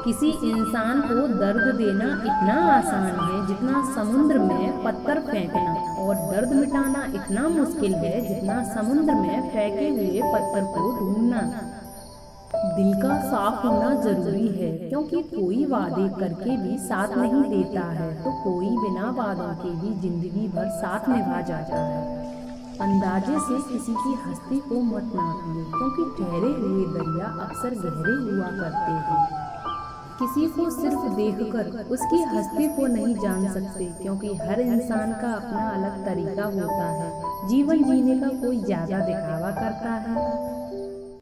किसी इंसान को दर्द देना इतना आसान है जितना समुद्र में पत्थर फेंकना, और दर्द मिटाना इतना मुश्किल है जितना समुद्र में फेंके हुए पत्थर को ढूंढना। दिल का साफ होना जरूरी है, क्योंकि कोई वादे करके भी साथ नहीं देता है तो कोई बिना वादों के भी जिंदगी भर साथ निभा जाता है। अंदाजे से किसी की हस्ती को मत नापिए, क्योंकि ठहरे हुए दरिया अक्सर गहरे हुआ करते हैं। किसी को सिर्फ देखकर उसकी हस्ती को नहीं जान सकते, क्योंकि हर इंसान का अपना अलग तरीका होता है। जीवन जीने का कोई ज्यादा दिखावा करता है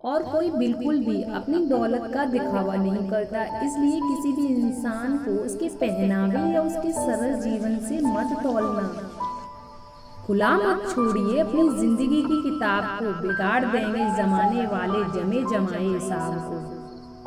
और कोई बिल्कुल भी अपनी दौलत का दिखावा नहीं करता। इसलिए किसी भी इंसान को उसके पहनावे या उसके सरल जीवन से मत तौलना। खुला मत छोड़िए अपनी जिंदगी की किताब को, बिगाड़ देंगे जमाने वाले जमे जमाए हिसाब को।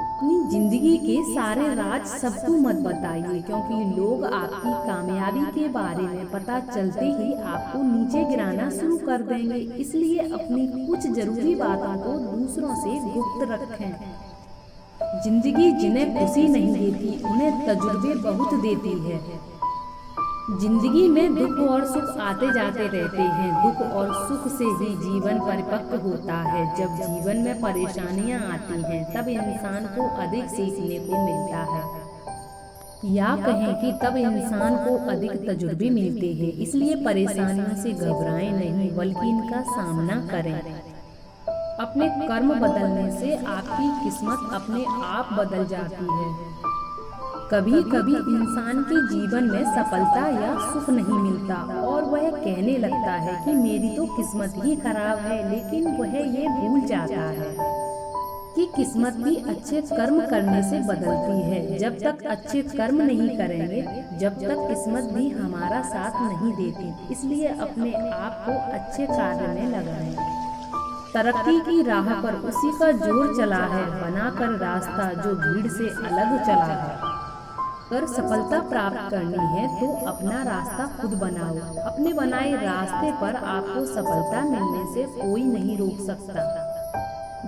अपनी जिंदगी के सारे राज सबको मत बताइए, क्योंकि लोग आपकी कामयाबी के बारे में पता चलते ही आपको नीचे गिराना शुरू कर देंगे। इसलिए अपनी कुछ जरूरी बातों को दूसरों से गुप्त रखें। जिंदगी जिन्हें खुशी नहीं देती उन्हें तजुर्बे बहुत देती है। जिंदगी में दुख और सुख आते जाते रहते हैं। दुख और सुख से ही जीवन परिपक्व होता है। जब जीवन में परेशानियां आती हैं तब इंसान को अधिक सीखने को मिलता है, या कहें कि तब इंसान को अधिक तजुर्बे मिलते हैं। इसलिए परेशानियों से घबराएं नहीं, बल्कि इनका सामना करें। अपने कर्म बदलने से आपकी किस्मत अपने आप बदल जाती है। कभी कभी इंसान के जीवन में सफलता या सुख नहीं मिलता और वह कहने लगता है कि मेरी तो किस्मत ही खराब है, लेकिन वह ये भूल जाता है कि किस्मत भी अच्छे कर्म करने से बदलती है। जब तक अच्छे कर्म नहीं करेंगे, जब तक किस्मत भी हमारा साथ नहीं देती। इसलिए अपने आप को अच्छे कार्य में लगाएं। तरक्की की राह पर उसी का जोर चला है, बनाकर रास्ता जो भीड़ से अलग चला है। अगर सफलता प्राप्त करनी है तो अपना रास्ता खुद बनाओ। अपने बनाए रास्ते पर आपको सफलता मिलने से कोई नहीं रोक सकता।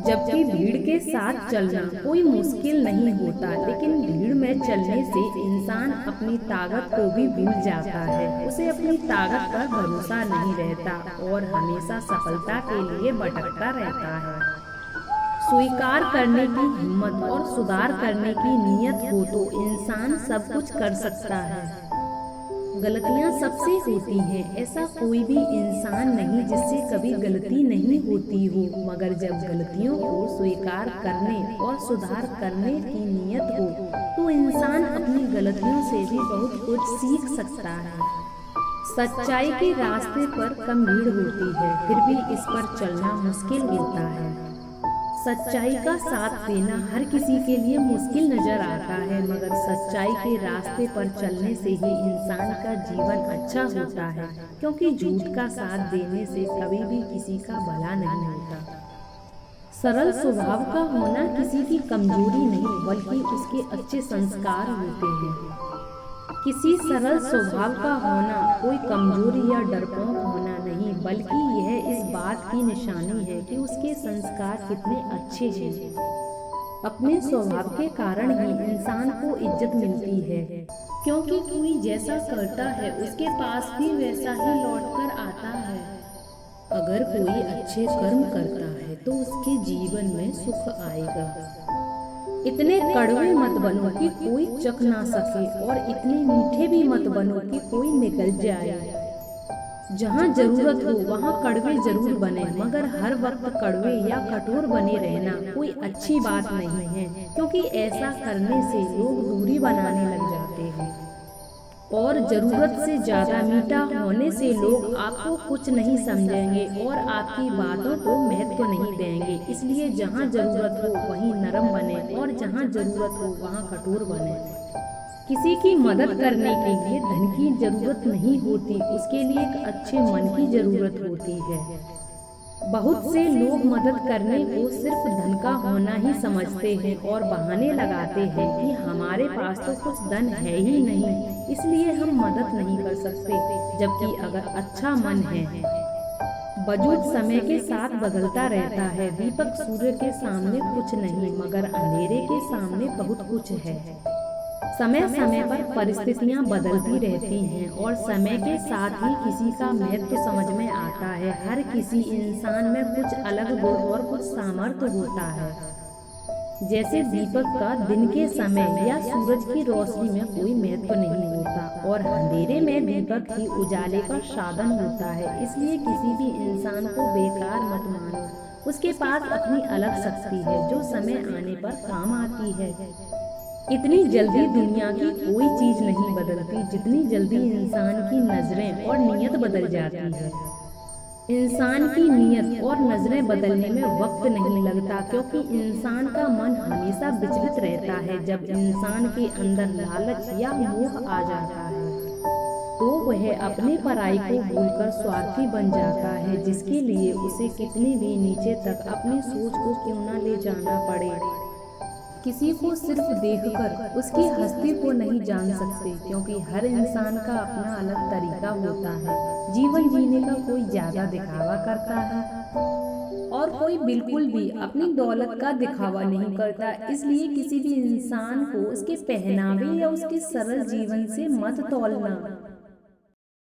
जबकि भीड़ के साथ चलना कोई मुश्किल नहीं होता, लेकिन भीड़ में चलने से इंसान अपनी ताकत को भी भूल जाता है। उसे अपनी ताकत पर भरोसा नहीं रहता और हमेशा सफलता के लिए भटकता रहता है। स्वीकार करने की हिम्मत और सुधार करने की नीयत हो तो इंसान सब कुछ कर सकता है। गलतियां सबसे होती हैं, ऐसा कोई भी इंसान नहीं जिससे कभी गलती नहीं होती हो। मगर जब गलतियों को स्वीकार करने और सुधार करने की नीयत हो तो इंसान अपनी गलतियों से भी बहुत कुछ सीख सकता है। सच्चाई के रास्ते पर कम भीड़ होती है, फिर भी इस पर चलना मुश्किल होता है। सच्चाई का साथ देना हर किसी के लिए मुश्किल नजर आता है, मगर सच्चाई के रास्ते पर चलने से ही इंसान का जीवन अच्छा होता है। क्योंकि झूठ का साथ देने से कभी भी किसी का भला नहीं होता। सरल स्वभाव का होना किसी की कमजोरी नहीं, बल्कि उसके अच्छे संस्कार होते हैं। किसी सरल स्वभाव का होना कोई कमजोरी या डरपोक होना नहीं, बल्कि यह इस बात की निशानी है कि उसके संस्कार कितने अच्छे हैं। अपने स्वभाव के कारण ही इंसान को इज्जत मिलती है, क्योंकि कोई जैसा करता है उसके पास भी वैसा ही लौटकर आता है। अगर कोई अच्छे कर्म करता है तो उसके जीवन में सुख आएगा। इतने कड़वे मत बनो कि कोई चख ना सके, और इतने मीठे भी मत बनो कि कोई निकल जाए। जहाँ जरूरत हो वहाँ कड़वे जरूर बने, मगर हर वक्त कड़वे या कठोर बने रहना कोई अच्छी बात नहीं है, क्योंकि ऐसा करने से लोग दूरी बनाने लग जाते हैं। और जरूरत से ज्यादा मीठा होने से लोग आपको कुछ नहीं समझेंगे और आपकी बातों को महत्व नहीं देंगे। इसलिए जहाँ जरूरत हो वहीं नरम बने, और जहाँ जरूरत हो वहाँ कठोर बने। किसी की मदद करने के लिए धन की जरूरत नहीं होती, उसके लिए एक अच्छे मन की जरूरत होती है। बहुत से लोग मदद करने को सिर्फ धन का होना ही समझते हैं और बहाने लगाते हैं कि हमारे पास तो कुछ धन है ही नहीं, इसलिए हम मदद नहीं कर सकते। जबकि अगर अच्छा मन है, वजूद समय के साथ बदलता रहता है। दीपक सूर्य के सामने कुछ नहीं, मगर अंधेरे के सामने बहुत कुछ है। समय समय पर परिस्थितियां बदलती रहती हैं और समय के साथ ही किसी का महत्व समझ में आता है। हर किसी इंसान में कुछ अलग गुण और कुछ सामर्थ्य होता है। जैसे दीपक का दिन के समय या सूरज की रोशनी में कोई महत्व नहीं होता और अंधेरे में दीपक ही उजाले का साधन होता है। इसलिए किसी भी इंसान को बेकार मत मानो। उसके पास अपनी अलग शक्ति है जो समय आने पर काम आती है। इतनी जल्दी दुनिया की कोई चीज नहीं बदलती जितनी जल्दी इंसान की नजरें और नीयत बदल जाती है। इंसान की नीयत और नजरें बदलने में वक्त नहीं लगता, क्योंकि इंसान का मन हमेशा विचलित रहता है। जब इंसान के अंदर लालच या मोह आ जाता है तो वह अपने पराई को भूलकर स्वार्थी बन जाता है, जिसके लिए उसे कितनी भी नीचे तक अपनी सोच को क्यों न ले जाना पड़े। किसी को सिर्फ देखकर उसकी हस्ती को नहीं जान सकते, क्योंकि हर इंसान का अपना अलग तरीका होता है। जीवन जीने का कोई ज्यादा दिखावा करता है और कोई बिल्कुल भी अपनी दौलत का दिखावा नहीं करता। इसलिए किसी भी इंसान को उसके पहनावे या उसके सरल जीवन से मत तौलना।